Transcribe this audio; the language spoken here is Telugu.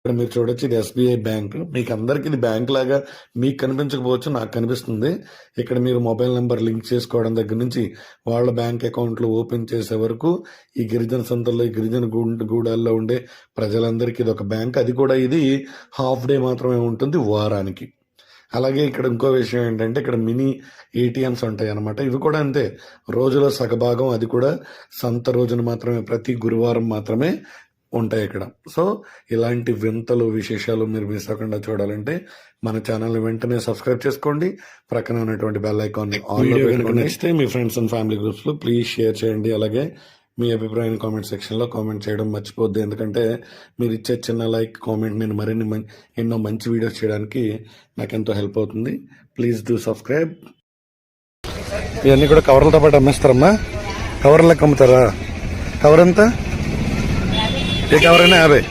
ఇక్కడ మీరు చూడొచ్చు, ఇది ఎస్బీఐ బ్యాంక్. మీకు అందరికి ఇది బ్యాంక్ లాగా మీకు కనిపించకపోవచ్చు, నాకు కనిపిస్తుంది. ఇక్కడ మీరు మొబైల్ నెంబర్ లింక్ చేసుకోవడం దగ్గర నుంచి వాళ్ళ బ్యాంక్ అకౌంట్లు ఓపెన్ చేసే వరకు ఈ గిరిజన సంతల్లో, ఈ గిరిజన గూడాల్లో ఉండే ప్రజలందరికీ ఇది ఒక బ్యాంక్. అది కూడా ఇది హాఫ్ డే మాత్రమే ఉంటుంది వారానికి. అలాగే ఇక్కడ ఇంకో విషయం ఏంటంటే ఇక్కడ మినీ ఏటీఎంస్ ఉంటాయి అన్నమాట. ఇవి కూడా అంతే, రోజులో సగభాగం, అది కూడా సంత రోజున మాత్రమే, ప్రతి గురువారం మాత్రమే ఉంటాయి ఇక్కడ. సో ఇలాంటి వింతలు విశేషాలు మీరు మిస్ అవ్వకుండా చూడాలంటే మన ఛానల్ని వెంటనే సబ్స్క్రైబ్ చేసుకోండి. ప్రక్కన ఉన్నటువంటి బెల్ ఐకాన్ని ఆన్లో పెట్టుకోండి. నచ్చితే మీ ఫ్రెండ్స్ అండ్ ఫ్యామిలీ గ్రూప్స్లో ప్లీజ్ షేర్ చేయండి. అలాగే మీ అభిప్రాయాన్ని కామెంట్ సెక్షన్లో కామెంట్ చేయడం మర్చిపోద్ది. ఎందుకంటే మీరు ఇచ్చే చిన్న లైక్ కామెంట్ నేను మరిన్ని ఎన్నో మంచి వీడియోస్ చేయడానికి నాకు ఎంతో హెల్ప్ అవుతుంది. Please do subscribe. ఇవన్నీ కూడా కవర్లతో పాటు అమ్మేస్తారమ్మా? కవర్లకు అమ్ముతారా? కవర్ ఎంత? ఏ కవర్ అయినా 50.